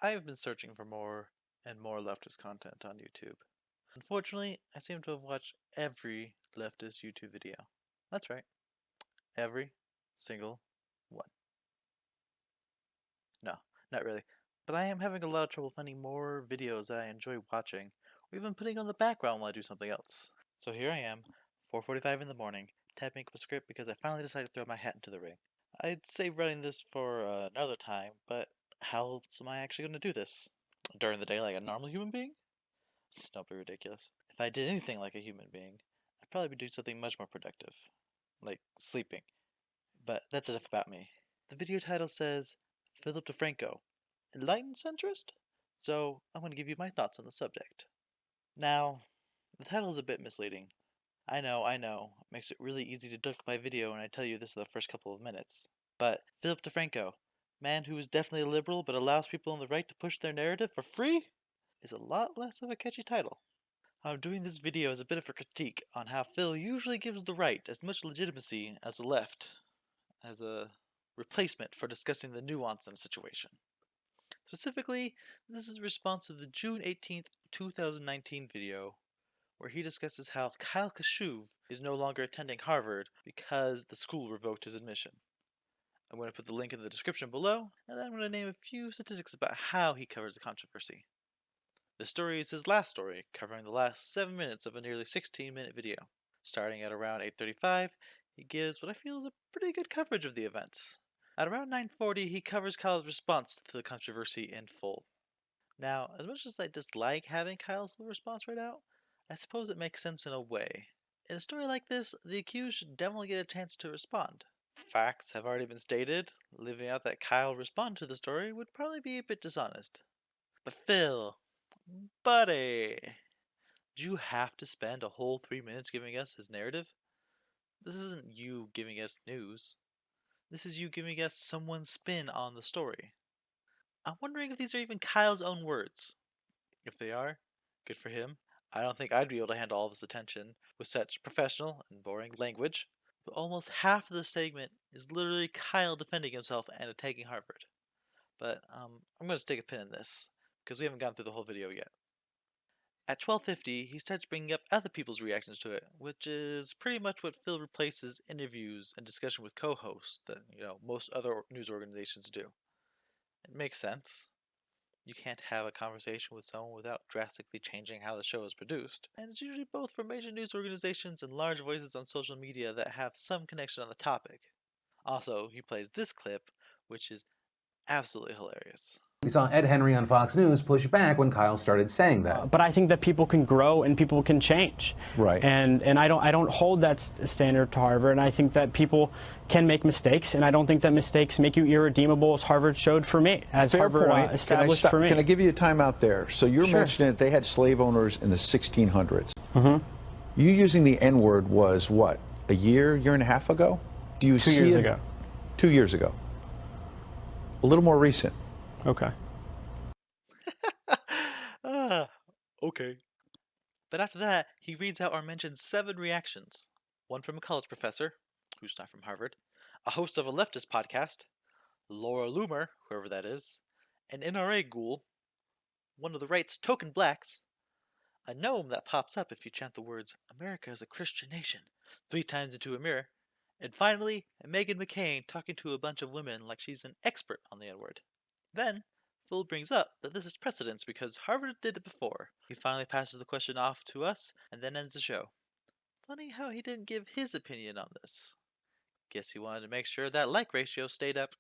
I've been searching for more and more leftist content on YouTube. Unfortunately, I seem to have watched every leftist YouTube video. That's right, every single one. No, not really. But I am having a lot of trouble finding more videos that I enjoy watching, or even putting on the background while I do something else. So here I am, 4:45 in the morning, typing up a script because I finally decided to throw my hat into the ring. I'd say running this for another time, but how else am I actually going to do this? During the day like a normal human being? Don't be ridiculous. If I did anything like a human being, I'd probably be doing something much more productive. Like sleeping. But that's enough about me. The video title says, Phillip DeFranco, Enlightened Centrist? So I'm going to give you my thoughts on the subject. Now, the title is a bit misleading. I know. It makes it really easy to duck my video when I tell you this in the first couple of minutes. But Phillip DeFranco, man who is definitely a liberal but allows people on the right to push their narrative for free, is a lot less of a catchy title. I'm doing this video as a bit of a critique on how Phil usually gives the right as much legitimacy as the left, as a replacement for discussing the nuance in a situation. Specifically, this is a response to the June 18th, 2019 video where he discusses how Kyle Kashuv is no longer attending Harvard because the school revoked his admission. I'm going to put the link in the description below, and then I'm going to name a few statistics about how he covers the controversy. This story is his last story, covering the last 7 minutes of a nearly 16-minute video. Starting at around 8:35, he gives what I feel is a pretty good coverage of the events. At around 9:40, he covers Kyle's response to the controversy in full. Now, as much as I dislike having Kyle's full response read out, I suppose it makes sense in a way. In a story like this, the accused should definitely get a chance to respond. Facts have already been stated, leaving out that Kyle responded to the story would probably be a bit dishonest. But Phil, buddy, do you have to spend a whole 3 minutes giving us his narrative? This isn't you giving us news. This is you giving us someone's spin on the story. I'm wondering if these are even Kyle's own words. If they are, good for him. I don't think I'd be able to handle all this attention with such professional and boring language. But almost half of the segment is literally Kyle defending himself and attacking Harvard. But I'm going to stick a pin in this, because we haven't gone through the whole video yet. At 12:50, he starts bringing up other people's reactions to it, which is pretty much what Phil replaces interviews and discussion with co-hosts that, most other news organizations do. It makes sense. You can't have a conversation with someone without drastically changing how the show is produced, and it's usually both from major news organizations and large voices on social media that have some connection on the topic. Also, he plays this clip, which is absolutely hilarious. We saw Ed Henry on Fox News push back when Kyle started saying that. But I think that people can grow and people can change. Right. And I don't hold that standard to Harvard. And I think that people can make mistakes. And I don't think that mistakes make you irredeemable, as Harvard showed for me, as Fair Harvard point. established for me. Can I give you a time out there? So you're Sure. mentioning that they had slave owners in the 1600s. Mm-hmm. You using the N-word was what, a year and a half ago? Do you 2 see years it? ago. 2 years ago. A little more recent. Okay. Okay. But after that, he reads out or mentions 7 reactions. One from a college professor, who's not from Harvard, a host of a leftist podcast, Laura Loomer, whoever that is, an NRA ghoul, one of the right's token blacks, a gnome that pops up if you chant the words, America is a Christian nation, 3 times into a mirror, and finally, Meghan McCain talking to a bunch of women like she's an expert on the N-word. Then, Phil brings up that this is precedence because Harvard did it before. He finally passes the question off to us and then ends the show. Funny how he didn't give his opinion on this. Guess he wanted to make sure that like ratio stayed up.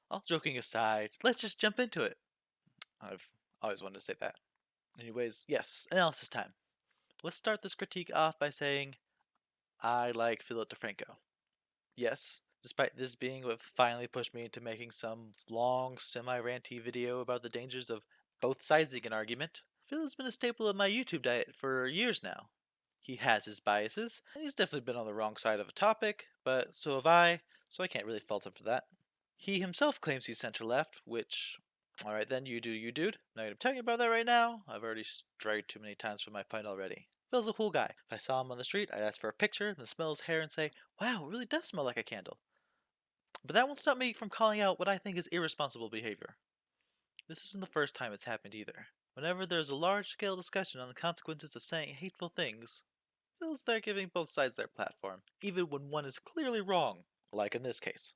All joking aside, let's just jump into it. I've always wanted to say that. Anyways, yes, analysis time. Let's start this critique off by saying, I like Phillip DeFranco. Yes, despite this being what finally pushed me into making some long, semi-ranty video about the dangers of both siding an argument, Phil has been a staple of my YouTube diet for years now. He has his biases, and he's definitely been on the wrong side of a topic, but so have I, so I can't really fault him for that. He himself claims he's center-left, which... Alright then, you do you, dude. Not gonna tell you about that right now. I've already strayed too many times from my point already. Phil's a cool guy. If I saw him on the street, I'd ask for a picture, then smell his hair and say, wow, it really does smell like a candle. But that won't stop me from calling out what I think is irresponsible behavior. This isn't the first time it's happened either. Whenever there's a large-scale discussion on the consequences of saying hateful things, Phil's there giving both sides their platform, even when one is clearly wrong, like in this case.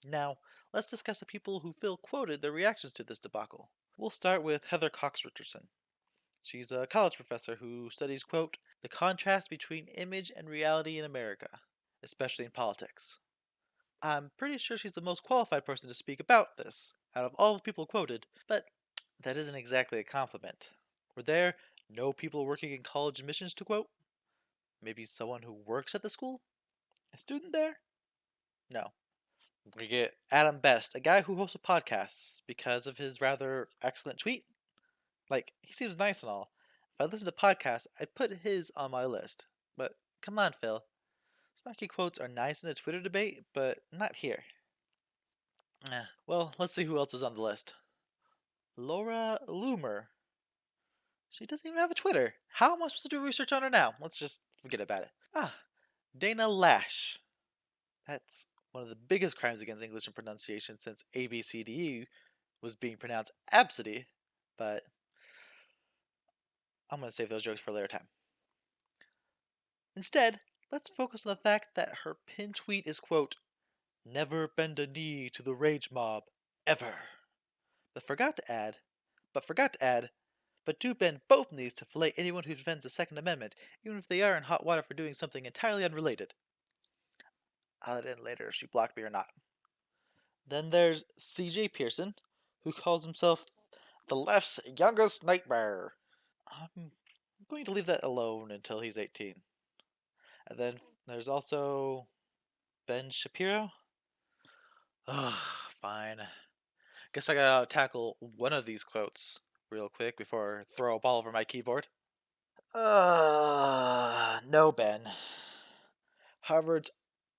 Now, let's discuss the people who Phil quoted their reactions to this debacle. We'll start with Heather Cox Richardson. She's a college professor who studies, quote, the contrast between image and reality in America, especially in politics. I'm pretty sure she's the most qualified person to speak about this, out of all the people quoted, but that isn't exactly a compliment. Were there no people working in college admissions to quote? Maybe someone who works at the school? A student there? No. We get Adam Best, a guy who hosts a podcast because of his rather excellent tweet. Like, he seems nice and all. If I listen to podcasts, I'd put his on my list. But come on, Phil. Snarky quotes are nice in a Twitter debate, but not here. Well, let's see who else is on the list. Laura Loomer. She doesn't even have a Twitter. How am I supposed to do research on her now? Let's just forget about it. Dana Lash. That's one of the biggest crimes against English and pronunciation since ABCDE was being pronounced absidy, but I'm going to save those jokes for a later time. Instead, let's focus on the fact that her pin tweet is, quote, never bend a knee to the rage mob, ever. But forgot to add, but do bend both knees to fillet anyone who defends the Second Amendment, even if they are in hot water for doing something entirely unrelated. I'll let in later if she blocked me or not. Then there's CJ Pearson, who calls himself the left's youngest nightmare. I'm going to leave that alone until he's 18. And then there's also Ben Shapiro. Ugh, fine. Guess I gotta tackle one of these quotes real quick before I throw up all over my keyboard. No, Ben. Harvard's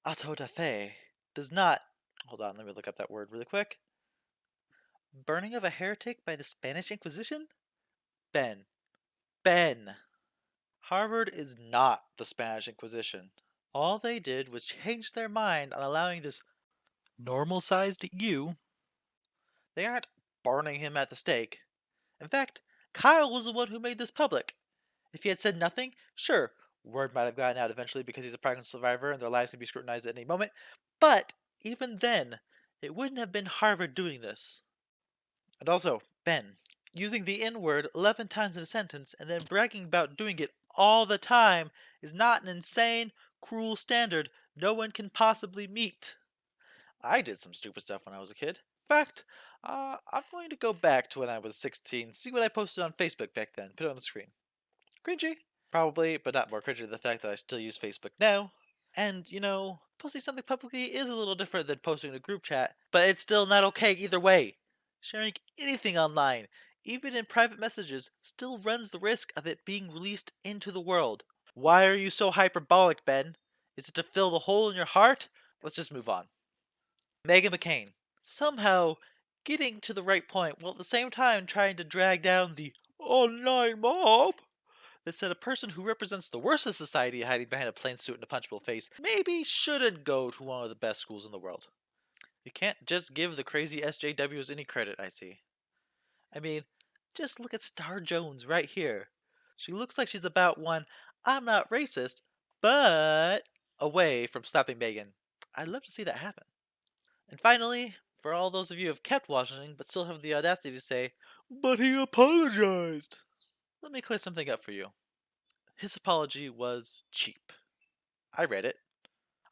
auto da fe does not. Hold on, let me look up that word really quick. Burning of a heretic by the Spanish Inquisition? Ben. Ben. Harvard is not the Spanish Inquisition. All they did was change their mind on allowing this normal-sized you. They aren't burning him at the stake. In fact, Kyle was the one who made this public. If he had said nothing, sure, word might have gotten out eventually because he's a pregnant survivor and their lives can be scrutinized at any moment, but even then, it wouldn't have been Harvard doing this. And also, Ben, using the N-word 11 times in a sentence and then bragging about doing it all the time is not an insane, cruel standard no one can possibly meet. I did some stupid stuff when I was a kid. In fact, I'm going to go back to when I was 16, see what I posted on Facebook back then, put it on the screen. Cringy? Probably, but not more cringy than the fact that I still use Facebook now. And, posting something publicly is a little different than posting in a group chat, but it's still not okay either way. Sharing anything online, even in private messages, still runs the risk of it being released into the world. Why are you so hyperbolic, Ben? Is it to fill the hole in your heart? Let's just move on. Meghan McCain. Somehow getting to the right point while at the same time trying to drag down the online mob that said a person who represents the worst of society hiding behind a plain suit and a punchable face maybe shouldn't go to one of the best schools in the world. You can't just give the crazy SJWs any credit, I see. I mean, just look at Star Jones right here. She looks like she's about one, I'm not racist, but away from slapping Megan. I'd love to see that happen. And finally, for all those of you who have kept watching but still have the audacity to say, but he apologized. Let me clear something up for you. His apology was cheap. I read it.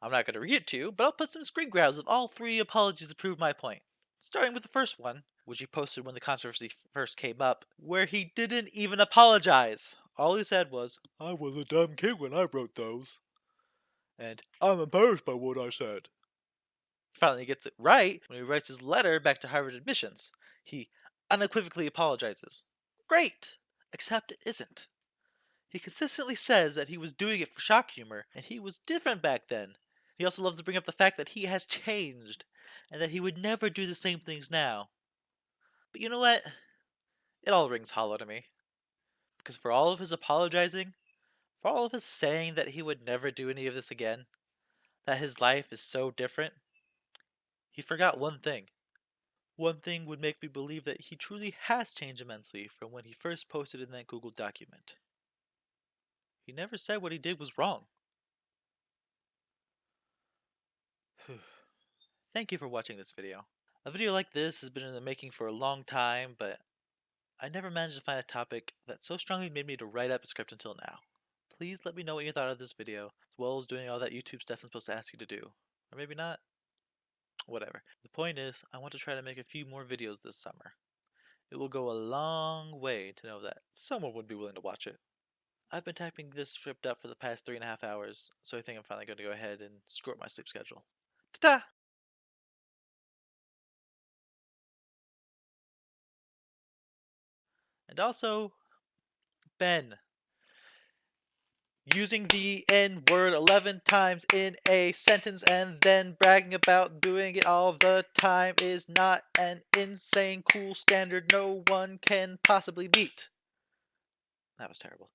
I'm not going to read it to you, but I'll put some screen grabs of all three apologies to prove my point. Starting with the first one, which he posted when the controversy first came up, where he didn't even apologize. All he said was, I was a dumb kid when I wrote those. And I'm embarrassed by what I said. He finally gets it right when he writes his letter back to Harvard admissions. He unequivocally apologizes. Great! Except it isn't. He consistently says that he was doing it for shock humor, and he was different back then. He also loves to bring up the fact that he has changed. and that he would never do the same things now. But you know what? It all rings hollow to me. Because for all of his apologizing, for all of his saying that he would never do any of this again, that his life is so different, he forgot one thing. One thing would make me believe that he truly has changed immensely from when he first posted in that Google document. He never said what he did was wrong. Thank you for watching this video. A video like this has been in the making for a long time, but I never managed to find a topic that so strongly made me to write up a script until now. Please let me know what you thought of this video, as well as doing all that YouTube stuff I'm supposed to ask you to do. Or maybe not. Whatever. The point is, I want to try to make a few more videos this summer. It will go a long way to know that someone would be willing to watch it. I've been typing this script up for the past 3.5 hours, so I think I'm finally going to go ahead and screw up my sleep schedule. Ta-da! And also, Ben. Using the N word 11 times in a sentence and then bragging about doing it all the time is not an insane cool standard no one can possibly beat. That was terrible.